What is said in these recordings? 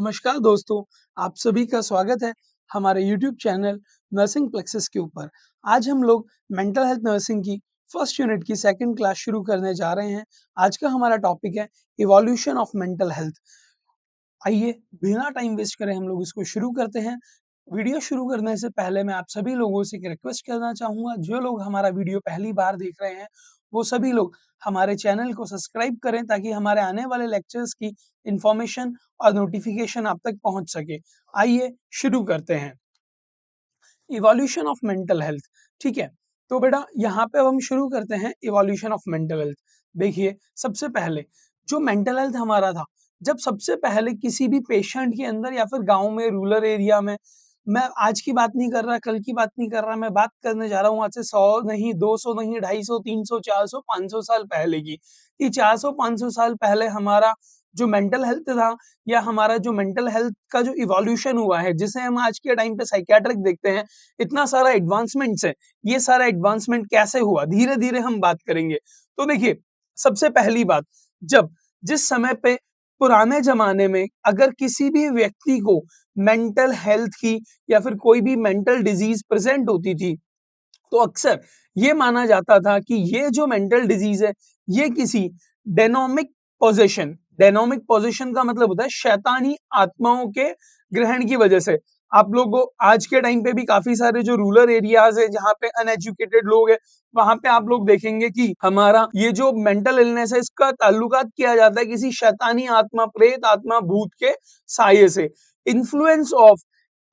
नमस्कार दोस्तों, आप सभी का स्वागत है हमारे YouTube चैनल नर्सिंग प्लेक्सस के ऊपर। आज हम लोग मेंटल हेल्थ नर्सिंग की फर्स्ट यूनिट की सेकंड क्लास शुरू करने जा रहे हैं। आज का हमारा टॉपिक है इवोल्यूशन ऑफ मेंटल हेल्थ। आइए बिना टाइम वेस्ट करे हम लोग इसको शुरू करते हैं। वीडियो शुरू करने से पहले मैं आप सभी लोगों से एक रिक्वेस्ट करना चाहूँगा, जो लोग हमारा वीडियो पहली बार देख रहे हैं, वो सभी लोग हमारे चैनल को सब्सक्राइब करें ताकि हमारे आने वाले लेक्चर्स की इन्फॉर्मेशन और नोटिफिकेशन आप तक पहुँच सके। आइए शुरू करते हैं। इवोल्यूशन ऑफ मेंटल हेल्थ, ठीक है। तो बेटा यहाँ पे अब हम शुरू करते हैं इवोल्यूशन ऑफ मेंटल हेल्थ। देखिए, सबसे पहले जो मेंटल हेल्थ हमारा था, जब सबसे पहले किसी भी पेशेंट के अंदर या फिर गांव में, रूरल एरिया में, मैं आज की बात नहीं कर रहा, कल की बात नहीं कर रहा, मैं बात करने जा रहा हूँ आज से 100 नहीं, 200 नहीं, 250, 300, 400, 500 साल पहले की। ये 400, 500 साल पहले हमारा जो मेंटल हेल्थ था, या हमारा जो मेंटल हेल्थ का जो इवोल्यूशन हुआ है, जिसे हम आज के टाइम पे साइकियाट्रिक देखते हैं, इतना सारा एडवांसमेंट्स है। ये सारा एडवांसमेंट कैसे हुआ, धीरे धीरे हम बात करेंगे। तो देखिए, सबसे पहली बात, जब जिस समय पे पुराने जमाने में अगर किसी भी व्यक्ति को मेंटल हेल्थ की या फिर कोई भी मेंटल डिजीज प्रेजेंट होती थी, तो अक्सर ये माना जाता था कि ये जो मेंटल डिजीज है, ये किसी डेनोमिक पोजीशन, डेनोमिक पोजीशन का मतलब होता है शैतानी आत्माओं के ग्रहण की वजह से। आप लोगों को आज के टाइम पे भी काफी सारे जो रूरल एरियाज है, जहाँ पे अनएजुकेटेड लोग हैं, वहां पे आप लोग देखेंगे कि हमारा ये जो मेंटल इलनेस है, इसका ताल्लुकात किया जाता है किसी शैतानी आत्मा, प्रेत आत्मा, भूत के साये से। इन्फ्लुएंस ऑफ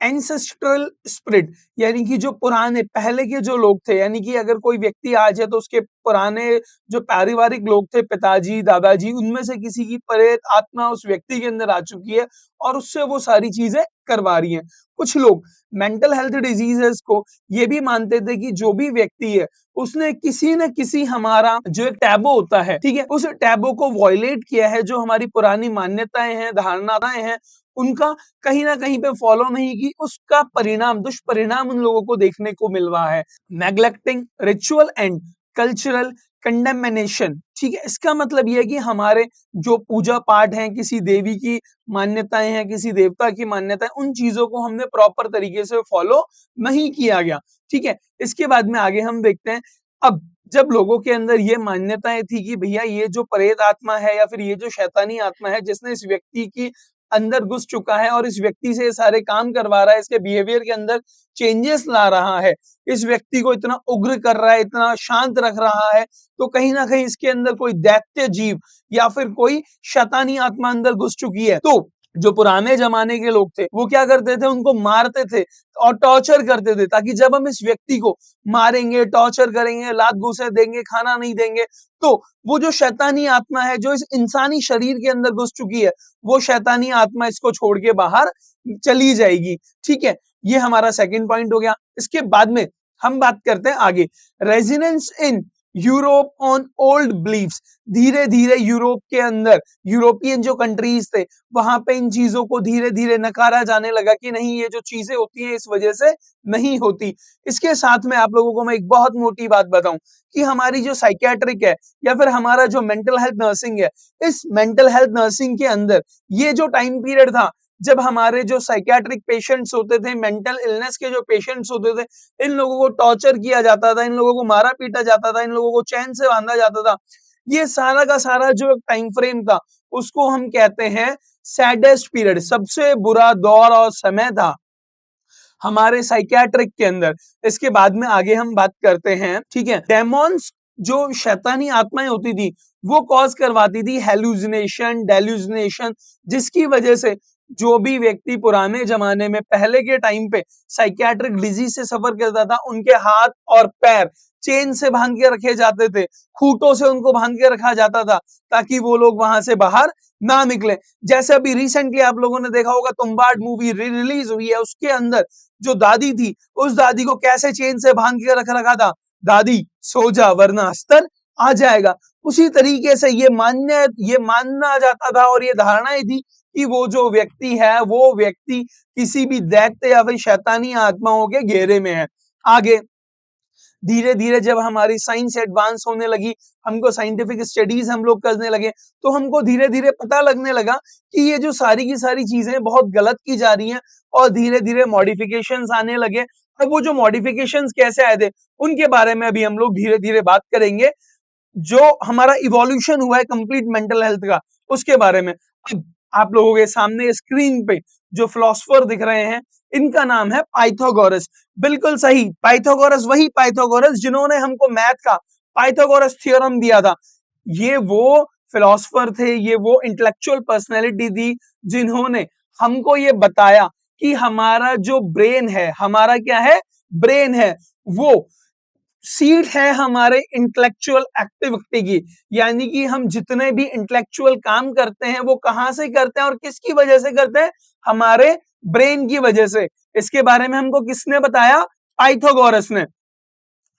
एंसेस्ट्रल स्पिरिट, यानी कि जो पुराने पहले के जो लोग थे, यानी कि अगर कोई व्यक्ति आ जाए तो उसके पुराने जो पारिवारिक लोग थे, पिताजी, दादाजी, उनमें से किसी की प्रेत आत्मा उस व्यक्ति के अंदर आ चुकी है और उससे वो सारी चीजें करवा रही हैं। कुछ लोग मेंटल हेल्थ डिजीजेस को ये भी मानते थे कि जो भी व्यक्ति है, उसने किसी न किसी हमारा जो एक टैबू होता है, ठीक है, उस टैबू को वॉयलेट किया है। जो हमारी पुरानी मान्यताएं हैं, धारणाएं हैं, उनका कहीं ना कहीं पे फॉलो नहीं की, उसका परिणाम, दुष्परिणाम उन लोगों को देखने को मिल रहा है। नेग्लेक्टिंग रिचुअल एंड कल्चरल कंडेमिनेशन, ठीक है। इसका मतलब यह है कि हमारे जो पूजा पाठ हैं, किसी देवी की मान्यताएं हैं, किसी देवता की मान्यताएं, उन चीजों को हमने प्रॉपर तरीके से फॉलो नहीं किया गया, ठीक है। इसके बाद में आगे हम देखते हैं, अब जब लोगों के अंदर ये मान्यताएं थी कि भैया ये जो प्रेत आत्मा है या फिर ये जो शैतानी आत्मा है, जिसने इस व्यक्ति की अंदर घुस चुका है और इस व्यक्ति से सारे काम करवा रहा है, इसके बिहेवियर के अंदर चेंजेस ला रहा है, इस व्यक्ति को इतना उग्र कर रहा है, इतना शांत रख रहा है, तो कहीं ना कहीं इसके अंदर कोई दैत्य जीव या फिर कोई शैतानी आत्मा अंदर घुस चुकी है। तो जो पुराने जमाने के लोग थे, वो क्या करते थे, उनको मारते थे और टॉर्चर करते थे, ताकि जब हम इस व्यक्ति को मारेंगे, टॉर्चर करेंगे, लात घूंसे देंगे, खाना नहीं देंगे, तो वो जो शैतानी आत्मा है जो इस इंसानी शरीर के अंदर घुस चुकी है, वो शैतानी आत्मा इसको छोड़ के बाहर चली जाएगी, ठीक है। ये हमारा सेकंड पॉइंट हो गया। इसके बाद में हम बात करते हैं आगे, renaissance in Europe on old beliefs. धीरे धीरे यूरोप के अंदर, यूरोपियन जो कंट्रीज थे, वहां पे इन चीजों को धीरे धीरे नकारा जाने लगा कि नहीं, ये जो चीजें होती हैं इस वजह से नहीं होती। इसके साथ में आप लोगों को मैं एक बहुत मोटी बात बताऊं कि हमारी जो साइकियाट्रिक है या फिर हमारा जो मेंटल हेल्थ नर्सिंग है, इस मेंटल हेल्थ नर्सिंग के अंदर ये जो टाइम पीरियड था, जब हमारे जो साइकियाट्रिक पेशेंट्स होते थे, मेंटल इलनेस के जो पेशेंट्स होते थे, इन लोगों को टॉर्चर किया जाता था, इन लोगों को मारा पीटा जाता था, इन लोगों को चैन से बांधा जाता था। ये सारा का सारा जो टाइम फ्रेम था, उसको हम कहते हैं सैडेस्ट पीरियड, सबसे बुरा दौर और समय था हमारे साइकियाट्रिक के अंदर। इसके बाद में आगे हम बात करते हैं, ठीक है। डेमोन्स, जो शैतानी आत्माएं होती थी, वो कॉज करवाती थी हेलुसिनेशन, डेल्यूसिनेशन, जिसकी वजह से जो भी व्यक्ति पुराने जमाने में, पहले के टाइम पे साइकियाट्रिक डिजीज से सफर करता था, उनके हाथ और पैर चेन से बांध के रखे जाते थे, खूंटों से उनको बांध के रखा जाता था, ताकि वो लोग वहां से बाहर ना निकले। जैसे अभी रिसेंटली आप लोगों ने देखा होगा, तुम्बाड मूवी रिलीज हुई है, उसके अंदर जो दादी थी, उस दादी को कैसे चेन से बांध के रख रखा था, दादी सो जा वरना अस्तर आ जाएगा। उसी तरीके से ये मानना जाता था और ये धारणाएं थी कि वो जो व्यक्ति है, वो व्यक्ति किसी भी दैत्य या फिर शैतानी आत्माओं के घेरे में है। आगे धीरे धीरे जब हमारी साइंस एडवांस होने लगी, हमको साइंटिफिक स्टडीज हम लोग करने लगे, तो हमको धीरे धीरे पता लगने लगा कि ये जो सारी की सारी चीजें बहुत गलत की जा रही हैं और धीरे धीरे मॉडिफिकेशंस आने लगे। अब वो जो मॉडिफिकेशंस कैसे आए थे उनके बारे में अभी हम लोग धीरे धीरे बात करेंगे। जो हमारा इवोल्यूशन हुआ है कंप्लीट मेंटल हेल्थ का, उसके बारे में। अब आप लोगों के सामने स्क्रीन पे जो फिलोसोफर दिख रहे हैं, इनका नाम है पाइथागोरस। बिल्कुल सही, पाइथागोरस, वही पाइथागोरस जिन्होंने हमको मैथ का पाइथागोरस थ्योरम दिया था। ये वो फिलोसोफर थे, ये वो इंटेलेक्चुअल पर्सनैलिटी थी जिन्होंने हमको ये बताया कि हमारा जो ब्रेन है, हमारा क्या है, ब्रेन है, वो सीट है हमारे इंटेलेक्चुअल एक्टिविटी की। यानी कि हम जितने भी इंटेलेक्चुअल काम करते हैं वो कहां से करते हैं और किसकी वजह से करते हैं, हमारे ब्रेन की वजह से। इसके बारे में हमको किसने बताया, पाइथागोरस ने।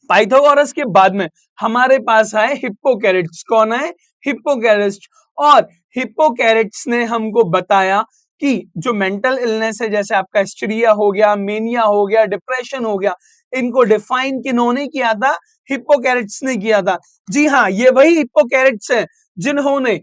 पाइथागोरस के बाद में हमारे पास आए हिप्पोकैरेट्स। कौन है, हिप्पोकैरेट्स। और हिप्पोकैरेट्स ने हमको बताया कि जो मेंटल इलनेस है, जैसे आपका हिस्टीरिया हो गया, मेनिया हो गया, डिप्रेशन हो गया, इनको डिफाइन किन्होंने किया था, हिप्पोकैरेट्स ने किया था। जी हाँ, ये वही हिप्पोकैरेट्स हैं जिन्होंने,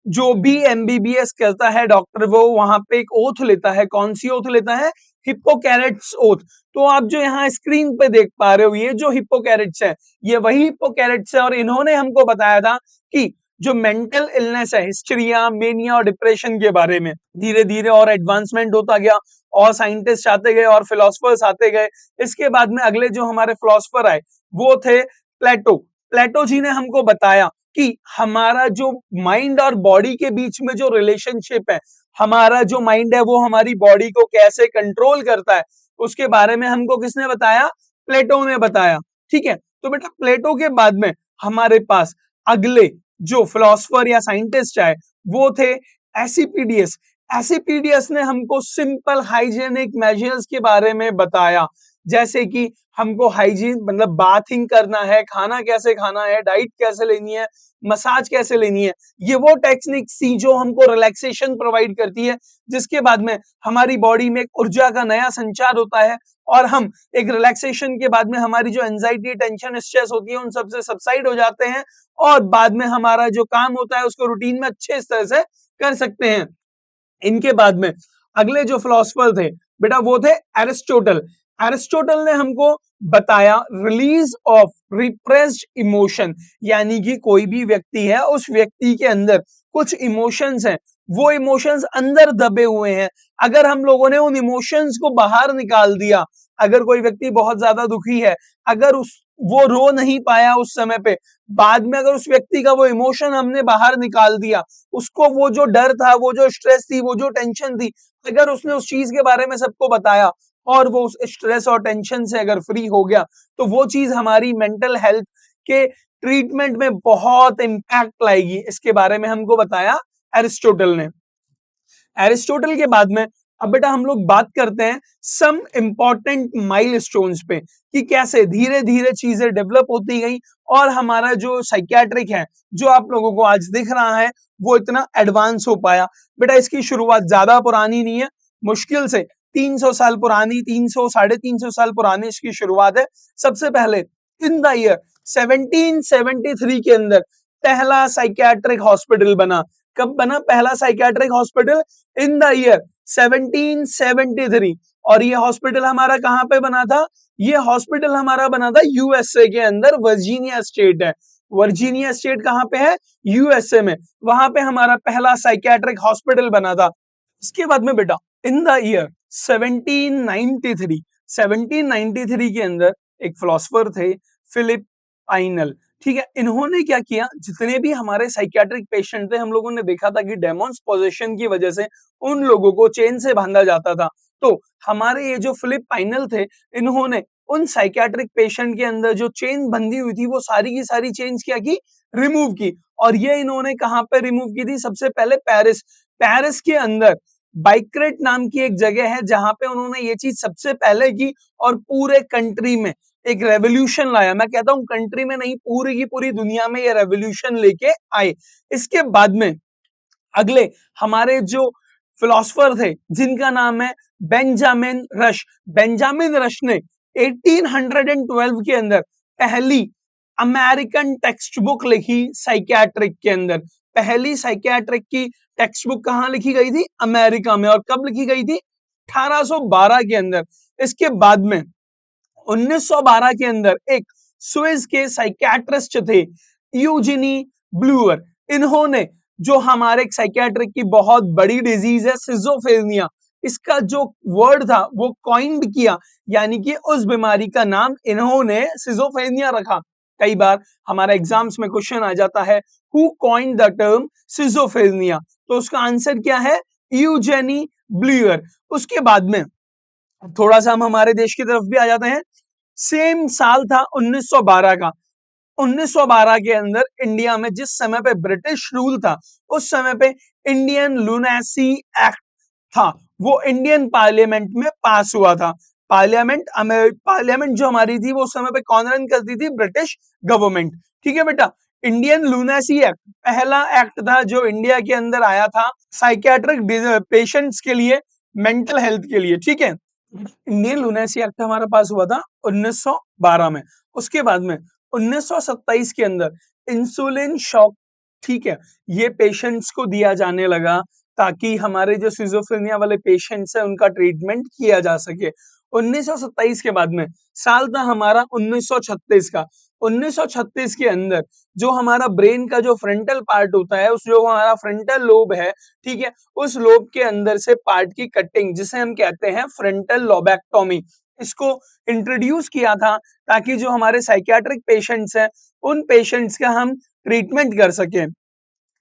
जो भी एमबीबीएस करता है डॉक्टर, वो वहां पे एक ओथ लेता है। कौन सी ओथ लेता है, हिप्पोकैरेट्स ओथ। तो आप जो यहाँ स्क्रीन पे देख पा रहे हो, ये जो हिप्पोकैरेट्स है, ये वही हिप्पोकैरेट्स है। और इन्होंने हमको बताया था कि जो मेंटल इलनेस है, हिस्टीरिया, मेनिया और डिप्रेशन के बारे में, धीरे धीरे और एडवांसमेंट होता गया और साइंटिस्ट आते गए और फिलोसफर्स आते गए। इसके बाद में अगले जो हमारे फिलोसफर आए वो थे प्लेटो। प्लेटो जी ने हमको बताया कि हमारा जो माइंड और बॉडी के बीच में जो रिलेशनशिप है, हमारा जो माइंड है वो हमारी बॉडी को कैसे कंट्रोल करता है, उसके बारे में हमको किसने बताया, प्लेटो ने बताया। ठीक है, तो बेटा प्लेटो के बाद में हमारे पास अगले जो फिलोसफर या साइंटिस्ट आए वो थे एसिपीडियस। एसिपीडियस ने हमको सिंपल हाइजीनिक मेजर्स के बारे में बताया, जैसे कि हमको हाइजीन मतलब बाथिंग करना है, खाना कैसे खाना है, डाइट कैसे लेनी है, मसाज कैसे लेनी है। ये वो टेक्निक थी जो हमको रिलैक्सेशन प्रोवाइड करती है, जिसके बाद में हमारी बॉडी में एक ऊर्जा का नया संचार होता है और हम एक रिलैक्सेशन के बाद में हमारी जो एंजाइटी, टेंशन, स्ट्रेस होती है उन सबसे सबसाइड हो जाते हैं और बाद में हमारा जो काम होता है उसको रूटीन में अच्छे तरह से कर सकते हैं। इनके बाद में अगले जो फिलोसफर थे बेटा वो थे एरिस्टोटल। एरिस्टोटल ने हमको बताया रिलीज ऑफ रिप्रेस्ड इमोशन, यानी कि कोई भी व्यक्ति है, उस व्यक्ति के अंदर कुछ इमोशंस हैं, वो इमोशंस अंदर दबे हुए हैं। अगर हम लोगों ने उन इमोशंस को बाहर निकाल दिया, अगर कोई व्यक्ति बहुत ज्यादा दुखी है, अगर वो रो नहीं पाया उस समय पे, बाद में अगर उस व्यक्ति का वो इमोशन हमने बाहर निकाल दिया, उसको वो जो डर था, वो जो स्ट्रेस थी, वो जो टेंशन थी, अगर उसने उस चीज के बारे में सबको बताया और वो उस स्ट्रेस और टेंशन से अगर फ्री हो गया, तो वो चीज हमारी मेंटल हेल्थ के ट्रीटमेंट में बहुत इंपैक्ट लाएगी। इसके बारे में हमको बताया एरिस्टोटल ने। एरिस्टोटल के बाद में अब बेटा हम लोग बात करते हैं सम इंपॉर्टेंट माइलस्टोन्स पे, कि कैसे धीरे धीरे चीजें डेवलप होती गई और हमारा जो साइकियाट्रिक है, जो आप लोगों को आज दिख रहा है, वो इतना एडवांस हो पाया। बेटा इसकी शुरुआत ज्यादा पुरानी नहीं है, मुश्किल से 300 साल पुरानी, 300 350 साल पुरानी इसकी शुरुआत है। सबसे पहले इन द ईयर 1773 के अंदर पहला साइकियाट्रिक हॉस्पिटल बना। कब बना पहला psychiatric hospital, in the year 1773। और ये हॉस्पिटल हमारा कहां पे बना था, ये हॉस्पिटल हमारा बना था यूएसए के अंदर, वर्जीनिया स्टेट है। वर्जीनिया स्टेट कहां पे है, यूएसए में। वहां पे हमारा पहला साइकियाट्रिक हॉस्पिटल बना था। इसके बाद में बेटा इन द ईयर 1793, 1793 के अंदर एक फिलोसोफर थे फिलिप पाइनल। ठीक है, इन्होंने क्या किया, जितने भी हमारे साइकियाट्रिक पेशेंट थे, हम लोगों ने देखा था कि डेमोन्स पोजेशन की वजह से उन लोगों को चेन से बांधा जाता था। तो हमारे ये जो फिलिप पाइनल थे, इन्होंने उन साइकियाट्रिक पेशेंट के अंदर जो चेन बंधी हुई थी, वो सारी की सारी चेन्स क्या की, रिमूव की। और ये इन्होंने कहां पे रिमूव की थी, सबसे पहले पेरिस। पेरिस के अंदर बाइक्रेट नाम की एक जगह है, जहां पे उन्होंने ये चीज सबसे पहले की और पूरे कंट्री में एक रेवोल्यूशन लाया। मैं कहता हूं कंट्री में नहीं, पूरी की पूरी दुनिया में ये रेवोल्यूशन लेके आए। इसके बाद में अगले हमारे जो फिलोसोफर थे, जिनका नाम है बेंजामिन रश। बेंजामिन रश ने 1812 के अंदर पहली अमेरिकन टेक्स्ट बुक लिखी साइकियाट्रिक के अंदर। पहली साइकियाट्रिक की टेक्स्ट बुक कहाँ लिखी गई थी? अमेरिका में। और कब लिखी गई थी? 1812 के अंदर। इसके बाद में 1912 के अंदर एक स्विस के साइकियाट्रिस्ट थे यूजिनी ब्लूअर। इन्होंने जो हमारे एक साइकियाट्रिक की बहुत बड़ी डिजीज है सिजोफ्रेनिया, इसका जो वर्ड था वो कॉइंड किया, यानी कि उस बीमारी का नाम इन्होंने सिजोफ्रेनिया रखा। कई बार हमारा एग्जाम्स में क्वेश्चन आ जाता है who coined the term schizophrenia, तो उसका आंसर क्या है? यूजेनी ब्लूअर। उसके बाद में थोड़ा सा हम हमारे देश की तरफ भी आ जाते हैं। सेम साल था 1912 का। 1912 के अंदर इंडिया में जिस समय पे ब्रिटिश रूल था, उस समय पे इंडियन लुनेसी एक्ट था, वो इंडियन पार्लियामेंट में पास हुआ था। पार्लियामेंट जो हमारी थी वो उस समय पे कौन रन करती थी? British government. ठीक है बेटा। इंडियन लुनेसी एक्ट पहला एक्ट था जो इंडिया के अंदर आया था साइकियाट्रिक पेशेंट्स के लिए, मेंटल हेल्थ के लिए। ठीक है। इंडियन लुनेसी एक्ट हमारा पास हुआ था 1912 में। उसके बाद में 1927 के अंदर इंसुलिन शॉक, ठीक है, ये पेशेंट्स को दिया जाने लगा ताकि हमारे जो सिजोफ्रेनिया वाले पेशेंट्स हैं उनका ट्रीटमेंट किया जा सके। 1927 के बाद में साल था हमारा 1936 का। 1936 के अंदर जो हमारा ब्रेन का जो फ्रंटल पार्ट होता है, उस जो हमारा फ्रंटल लोब है, ठीक है, उस लोब के अंदर से पार्ट की कटिंग, जिसे हम कहते हैं फ्रंटल लोबेक्टोमी, इसको इंट्रोड्यूस किया था ताकि जो हमारे साइकियाट्रिक पेशेंट्स हैं उन पेशेंट्स का हम ट्रीटमेंट कर सकें।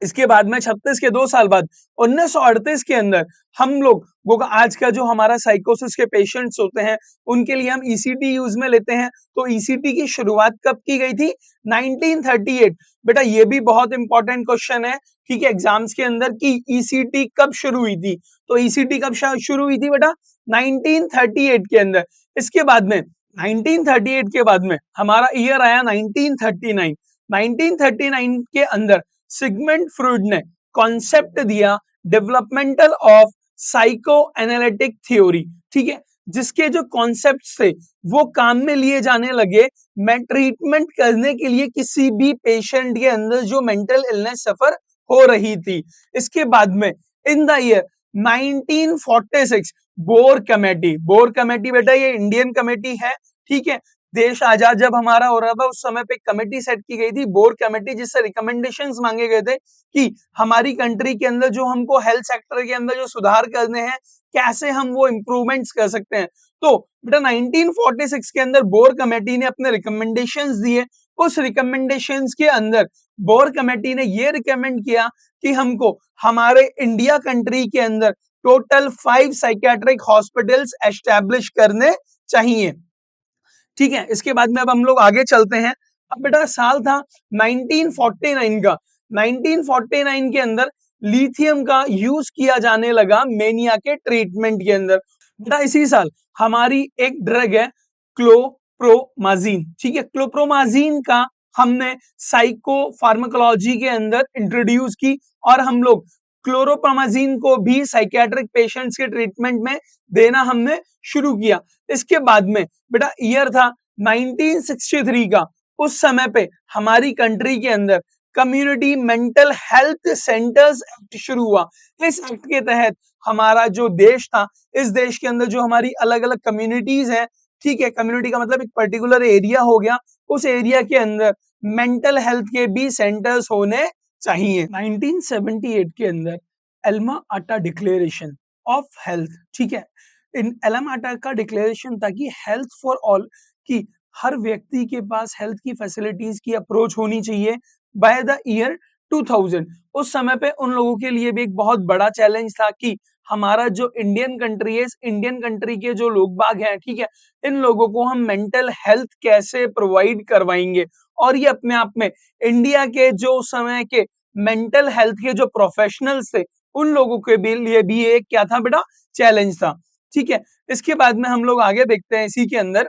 इसके बाद में 36 के 2 साल बाद 1938 के अंदर हम लोग वो आज का जो हमारा साइकोसिस के पेशेंट्स होते हैं उनके लिए हम ईसीटी यूज में लेते हैं। तो ईसीटी की शुरुआत कब की गई थी? 1938। बेटा ये भी बहुत इंपॉर्टेंट क्वेश्चन है, ठीक है, एग्जाम्स के अंदर कि ईसीटी कब शुरू हुई थी। तो ईसीटी कब शुरू हुई थी बेटा? 1938 के अंदर। इसके बाद में 1938 के बाद में हमारा ईयर आया 1939। 1939 के अंदर सिगमंड फ्रॉइड ने कॉन्सेप्ट दिया developmental of psycho analytic theory. ठीक है, जिसके जो कॉन्सेप्ट थे वो काम में लिए जाने लगे मैं ट्रीटमेंट करने के लिए किसी भी पेशेंट के अंदर जो मेंटल इलनेस सफर हो रही थी। इसके बाद में in the year 1946 bore committee बेटा ये इंडियन कमेटी है। ठीक है, देश आजाद जब हमारा हो रहा था उस समय पे कमेटी सेट की गई थी, बोर कमेटी, जिससे रिकमेंडेशंस मांगे गए थे कि हमारी कंट्री के अंदर जो हमको हेल्थ सेक्टर के अंदर जो सुधार करने हैं, कैसे हम वो इंप्रूवमेंट्स कर सकते हैं। तो बेटा 1946 के अंदर बोर कमेटी ने अपने रिकमेंडेशंस दिए। उस रिकमेंडेशंस के अंदर बोर कमेटी ने ये रिकमेंड किया कि हमको हमारे इंडिया कंट्री के अंदर टोटल 5 साइकियाट्रिक हॉस्पिटल्स एस्टैब्लिश करने चाहिए। ठीक है, इसके बाद में अब हम लोग आगे चलते हैं। अब बेटा साल था 1949 का। 1949 के अंदर लिथियम का यूज किया जाने लगा मेनिया के ट्रीटमेंट के अंदर। बेटा इसी साल हमारी एक ड्रग है क्लोप्रोमाजीन। ठीक है, क्लोप्रोमाजीन का हमने साइको फार्माकोलॉजी के अंदर इंट्रोड्यूस की और हम लोग क्लोरोप्रोमाजीन को भी साइकियाट्रिक पेशेंट्स के ट्रीटमेंट में देना हमने शुरू किया। इसके बाद में बेटा ईयर था 1963 का। उस समय पे हमारी कंट्री के अंदर community mental health centres act शुरू हुआ। इस एक्ट के तहत हमारा जो देश था, इस देश के अंदर जो हमारी अलग अलग कम्युनिटीज हैं, ठीक है, कम्युनिटी का मतलब एक पर्टिकुलर एरिया हो गया, उस एरिया के अंदर मेंटल हेल्थ के भी सेंटर्स होने चाहिए। 1978 के अंदर एल्मा आटा डिक्लेरेशन ऑफ हेल्थ, ठीक है, इन एल्मा आटा का डिक्लेरेशन था कि हेल्थ फॉर ऑल, कि हर व्यक्ति के पास हेल्थ की फैसिलिटीज की अप्रोच होनी चाहिए बाय द ईयर 2000। उस समय पे उन लोगों के लिए भी एक बहुत बड़ा चैलेंज था कि हमारा जो इंडियन कंट्री है, इस इंडियन कंट्री के जो लोग बाग हैं, ठीक है, इन लोगों को हम मेंटल हेल्थ कैसे प्रोवाइड करवाएंगे। और ये अपने आप में इंडिया के जो समय के मेंटल हेल्थ के जो प्रोफेशनल्स थे उन लोगों के लिए भी एक क्या था बेटा? चैलेंज था। ठीक है, इसके बाद में हम लोग आगे देखते हैं इसी के अंदर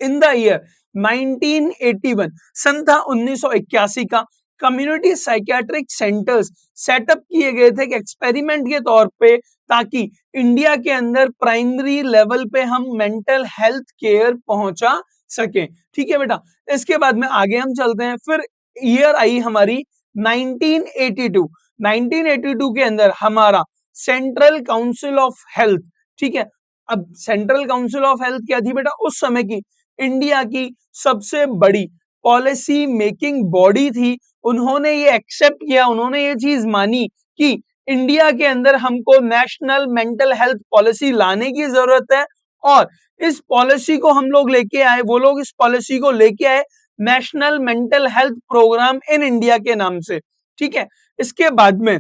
इन द ईयर 1981, सन था 1981 का, कम्युनिटी साइकियाट्रिक सेंटर्स सेटअप किए गए थे एक्सपेरिमेंट के तौर पे, ताकि इंडिया के अंदर प्राइमरी लेवल पे हम मेंटल हेल्थ केयर पहुंचा सके। ठीक है बेटा, इसके बाद में आगे हम चलते हैं। फिर ईयर आई हमारी 1982। 1982 के अंदर हमारा सेंट्रल काउंसिल ऑफ हेल्थ, ठीक है। अब सेंट्रल काउंसिल ऑफ हेल्थ क्या थी बेटा? उस समय की इंडिया की सबसे बड़ी पॉलिसी मेकिंग बॉडी थी। उन्होंने ये एक्सेप्ट किया, उन्होंने ये चीज मानी कि इंडिया के अंदर हमको नेशनल मेंटल हेल्थ पॉलिसी लाने की जरूरत है, और इस पॉलिसी को हम लोग लेके आए, वो लोग इस पॉलिसी को लेके आए national mental health programme in India के नाम से। ठीक है, इसके बाद में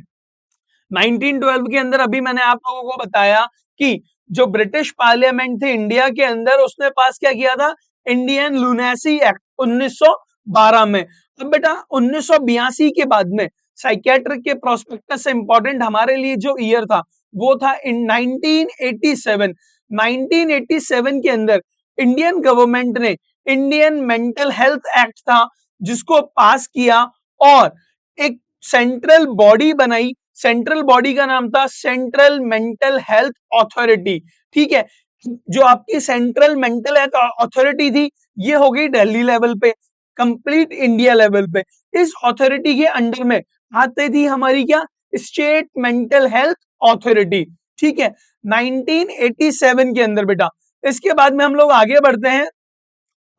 1912 के अंदर अभी मैंने आप लोगों को बताया कि जो ब्रिटिश पार्लियामेंट थी इंडिया के अंदर, उसने पास क्या किया था? इंडियन लुनेसी एक्ट 1912 में। अब बेटा 1982 के बाद में साइकेट्रिक के प्रोस्पेक्टस से इंपॉर्टेंट हमारे लिए जो ईयर था वो था इन 1987। 1987 के अंदर इंडियन गवर्नमेंट ने इंडियन मेंटल हेल्थ एक्ट था जिसको पास किया, और एक सेंट्रल बॉडी बनाई। सेंट्रल बॉडी का नाम था सेंट्रल मेंटल हेल्थ अथॉरिटी। ठीक है, जो आपकी सेंट्रल मेंटल हेल्थ अथॉरिटी थी ये हो गई दिल्ली लेवल पे, कंप्लीट इंडिया लेवल पे। इस अथॉरिटी के अंडर में आते थी हमारी क्या? State mental health authority. ठीक है, 1987 के अंदर बेटा। इसके बाद में हम लोग आगे बढ़ते हैं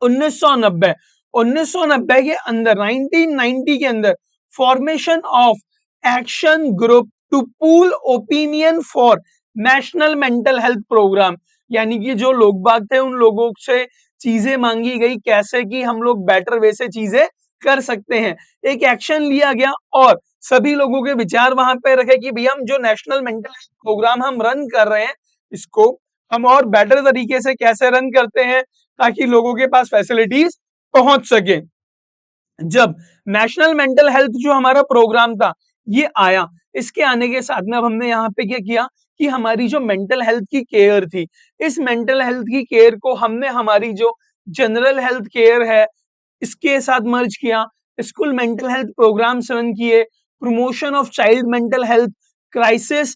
1990। 1990 के अंदर 1990 के अंदर formation of action group to pool opinion for national mental health programme, यानी कि जो लोग बाग थे उन लोगों से चीजें मांगी गई कैसे कि हम लोग बेटर वे से चीजें कर सकते हैं। एक एक्शन लिया गया और सभी लोगों के विचार वहां पे रखे कि भैया हम जो नेशनल मेंटल हेल्थ प्रोग्राम हम रन कर रहे हैं इसको हम और बेटर तरीके से कैसे रन करते हैं ताकि लोगों के पास फैसिलिटीज पहुंच सके। जब नेशनल मेंटल हेल्थ जो हमारा प्रोग्राम था ये आया, इसके आने के साथ में अब हमने यहाँ पे क्या किया कि हमारी जो मेंटल हेल्थ की केयर थी, इस मेंटल हेल्थ की केयर को हमने हमारी जो जनरल हेल्थ केयर है इसके साथ मर्ज किया। School mental health programmes run किए, promotion of child mental health, crisis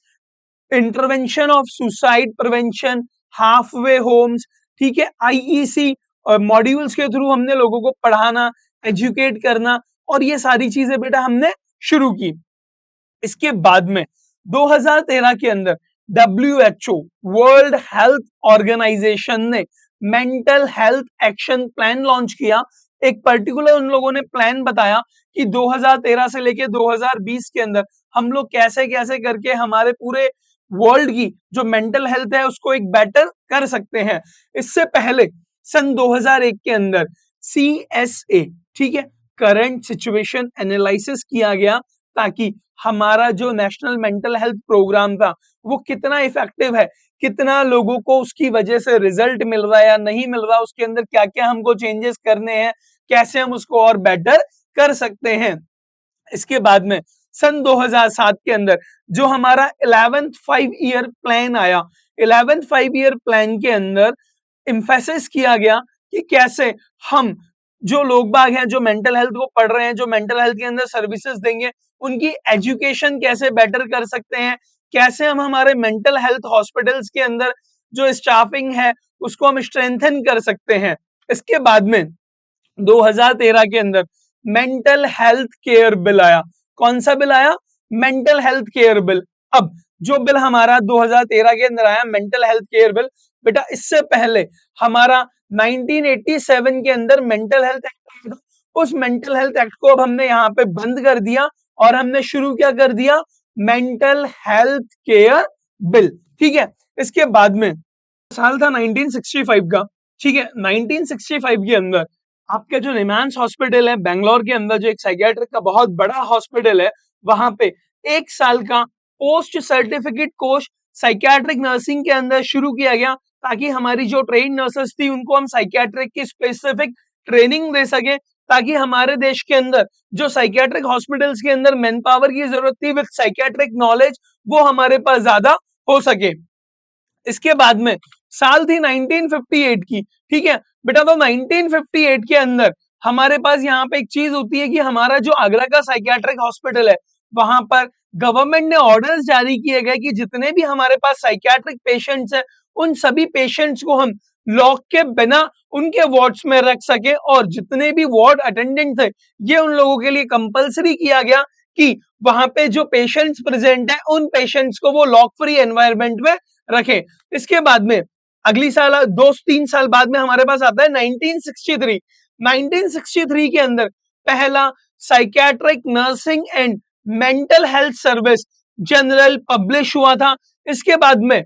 intervention of suicide prevention, half way homes. ठीक है, आईईसी और मॉड्यूल्स के थ्रू हमने लोगों को पढ़ाना, एजुकेट करना, और ये सारी चीजें बेटा हमने शुरू की। इसके बाद में 2013 के अंदर WHO वर्ल्ड हेल्थ ऑर्गेनाइजेशन ने mental health action plan launch किया। एक पर्टिकुलर उन लोगों ने प्लान बताया कि 2013 से लेके 2020 के अंदर हम लोग कैसे कैसे करके हमारे पूरे वर्ल्ड की जो मेंटल हेल्थ है उसको एक बेटर कर सकते हैं। इससे पहले सन 2001 के अंदर CSA, ठीक है, करंट सिचुएशन एनालिसिस किया गया ताकि हमारा जो नेशनल मेंटल हेल्थ प्रोग्राम था वो कितना इफेक्टिव है, कितना लोगों को उसकी वजह से रिजल्ट मिल रहा है या नहीं मिल रहा, उसके अंदर क्या क्या हमको चेंजेस करने हैं, कैसे हम उसको और बेटर कर सकते हैं। इसके बाद में सन 2007 के अंदर जो हमारा 11th 5 ईयर प्लान आया, 11th 5 ईयर प्लान के अंदर इम्फेसिस किया गया कि कैसे हम जो लोग बाग हैं जो मेंटल हेल्थ को पढ़ रहे हैं, जो मेंटल हेल्थ के अंदर सर्विसेज देंगे, उनकी एजुकेशन कैसे बेटर कर सकते हैं, कैसे हम हमारे मेंटल हेल्थ हॉस्पिटल्स के अंदर जो स्टाफिंग है उसको हम स्ट्रेंथन कर सकते हैं। इसके बाद में 2013 के अंदर मेंटल हेल्थ केयर बिल आया। कौन सा बिल आया? Mental health care bill. अब जो बिल हमारा 2013 के अंदर आया मेंटल हेल्थ केयर बिल, बेटा इससे पहले हमारा 1987 के अंदर मेंटल हेल्थ एक्ट, उस मेंटल हेल्थ एक्ट को अब हमने यहाँ पे बंद कर दिया और हमने शुरू क्या कर दिया? Mental health care bill. ठीक है, इसके बाद में साल था 1965 का। ठीक है, 1965 के अंदर आपका जो निमांस हॉस्पिटल है बेंगलोर के अंदर, जो एक साइकियाट्रिक का बहुत बड़ा हॉस्पिटल है, वहां पे 1 साल का post certificate course psychiatric nursing के अंदर शुरू किया गया ताकि हमारी जो ट्रेन नर्सेस थी उनको हम साइकियाट्रिक की स्पेसिफिक ट्रेनिंग दे सके, ताकि हमारे देश के अंदर जो साइकियाट्रिक हॉस्पिटल्स के अंदर मैन पावर की जरूरत थी विद साइकियाट्रिक नॉलेज वो हमारे पास ज्यादा हो सके। इसके बाद में साल थी 1958 की। ठीक है बेटा, तो 1958 के अंदर हमारे पास यहाँ पे एक चीज होती है कि हमारा जो आगरा का साइकियाट्रिक हॉस्पिटल है वहां पर गवर्नमेंट ने ऑर्डर्स जारी किए गए कि जितने भी हमारे पास साइकियाट्रिक पेशेंट्स हैं उन सभी पेशेंट्स को हम लॉक के बिना उनके वार्ड्स में रख सके, और जितने भी वार्ड अटेंडेंट थे ये उन लोगों के लिए कंपलसरी किया गया कि वहां पे जो पेशेंट्स प्रेजेंट है उन पेशेंट्स को वो लॉक फ्री एनवायरनमेंट में रखे। इसके बाद में अगली साल 2-3 साल बाद में हमारे पास आता है 1963। 1963 के अंदर पहला psychiatric nursing and mental health service general publish हुआ था। इसके बाद में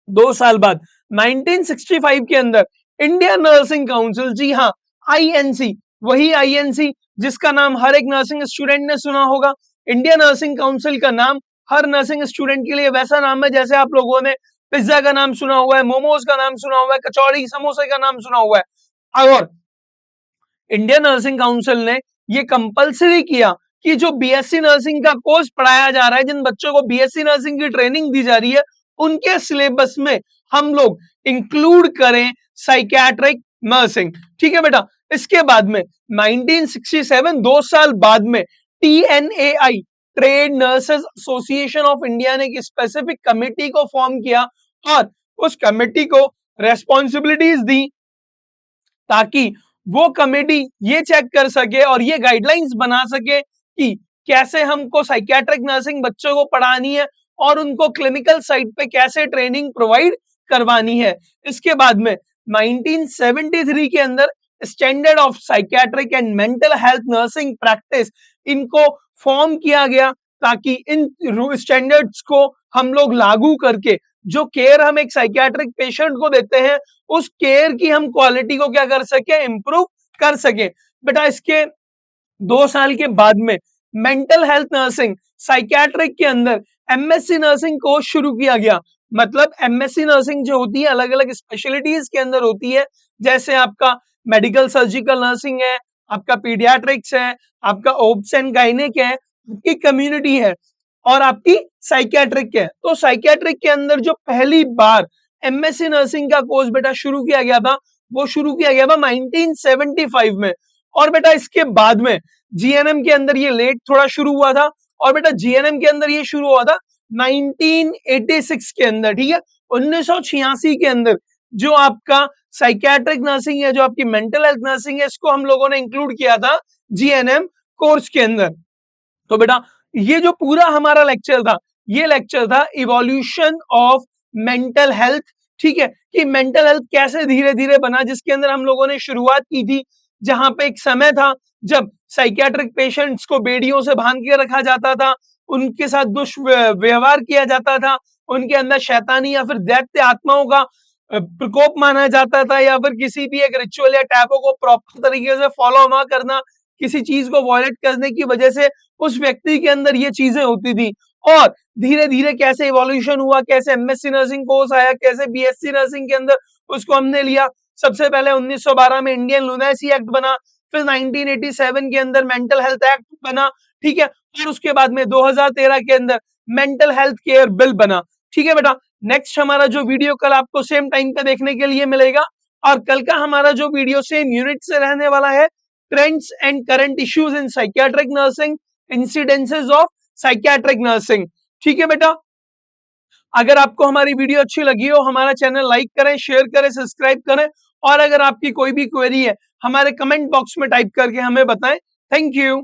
2 साल बाद 1965 के अंदर इंडियन नर्सिंग काउंसिल, जी हाँ आईएनसी, वही आईएनसी जिसका नाम हर एक नर्सिंग स्टूडेंट ने सुना होगा। इंडियन नर्सिंग काउंसिल का नाम हर नर्सिंग स्टूडेंट के लिए वैसा नाम है जैसे आप लोगों ने पिज्जा का नाम सुना हुआ है, मोमोज का नाम सुना हुआ है, कचौड़ी समोसे का नाम सुना हुआ है। और इंडियन नर्सिंग काउंसिल ने ये कंपलसरी किया कि जो बीएससी नर्सिंग का कोर्स पढ़ाया जा रहा है, जिन बच्चों को बीएससी नर्सिंग की ट्रेनिंग दी जा रही है, उनके सिलेबस में हम लोग इंक्लूड करें साइकियाट्रिक नर्सिंग। ठीक है बेटा। इसके बाद में 1967, 2 साल बाद में TNAI, trade nurses association of India ने एक स्पेसिफिक कमेटी को फॉर्म किया और उस कमेटी को रेस्पॉन्सिबिलिटीज दी ताकि वो कमेटी ये चेक कर सके और ये गाइडलाइंस बना सके कि कैसे हमको साइकियाट्रिक नर्सिंग बच्चों को पढ़ानी है और उनको क्लिनिकल साइट पे कैसे ट्रेनिंग प्रोवाइड करवानी है। इसके बाद में 1973 के अंदर standard of psychiatric and mental health nursing practice, इनको फॉर्म किया गया ताकि इन स्टैंडर्ड्स को हम लोग लागू करके जो केयर हम एक साइकियाट्रिक पेशेंट को देते हैं उस केयर की हम क्वालिटी को क्या कर सके, इंप्रूव कर सके। बेटा इसके 2 साल के बाद में मेंटल हेल्थ नर्सिंग साइकियाट्रिक के अंदर एमएससी नर्सिंग कोर्स शुरू किया गया। मतलब एमएससी नर्सिंग जो होती है अलग अलग स्पेशलिटीज के अंदर होती है, जैसे आपका मेडिकल सर्जिकल नर्सिंग है, आपका पीडियाट्रिक्स है, आपका ओब्स एंड गायनेक है, आपकी कम्युनिटी है और आपकी साइकियाट्रिक है। तो साइकियाट्रिक के अंदर जो पहली बार एमएससी नर्सिंग का कोर्स बेटा शुरू किया गया था वो शुरू किया गया था 1975 में। और बेटा इसके बाद में जीएनएम के अंदर ये लेट थोड़ा शुरू हुआ था और बेटा जीएनएम के अंदर ये शुरू हुआ था 1986 के अंदर। ठीक है, 1986 के अंदर जो आपका साइकियाट्रिक नर्सिंग है, जो आपकी मेंटल हेल्थ नर्सिंग है, इसको हम लोगों ने इंक्लूड किया था जीएनएम कोर्स के अंदर। तो बेटा ये जो पूरा हमारा लेक्चर था ये लेक्चर था इवोल्यूशन ऑफ मेंटल हेल्थ। ठीक है, कि मेंटल हेल्थ कैसे धीरे धीरे बना, जिसके अंदर हम लोगों ने शुरुआत की थी जहां पे एक समय था जब साइकियाट्रिक पेशेंट्स को बेड़ियों से बांध के रखा जाता था, उनके साथ दुष्व्यवहार किया जाता था, उनके अंदर शैतानी या फिर दैत्य आत्माओं का प्रकोप माना जाता था, या फिर किसी भी एक रिचुअल या टैबो को प्रॉपर तरीके से फॉलो ना करना, किसी चीज को वॉयलेट करने की वजह से उस व्यक्ति के अंदर ये चीजें होती थी। और धीरे धीरे कैसे इवोल्यूशन हुआ, कैसे एमएससी नर्सिंग कोर्स आया, कैसे बीएससी नर्सिंग के अंदर उसको हमने लिया। सबसे पहले 1912 में इंडियन लुनेसी एक्ट बना, फिर 1987 के अंदर मेंटल हेल्थ एक्ट बना। ठीक है, और उसके बाद में 2013 के अंदर मेंटल हेल्थ केयर बिल बना। ठीक है बेटा, नेक्स्ट हमारा जो वीडियो कल आपको सेम टाइम पे देखने के लिए मिलेगा और कल का हमारा जो वीडियो सेम यूनिट से रहने वाला है, trends and current issues in psychiatric nursing, incidences of psychiatric nursing. ठीक है बेटा, अगर आपको हमारी वीडियो अच्छी लगी हो हमारा चैनल लाइक करें, शेयर करें, सब्सक्राइब करें और अगर आपकी कोई भी क्वेरी है हमारे कमेंट बॉक्स में टाइप करके हमें बताएं। Thank you.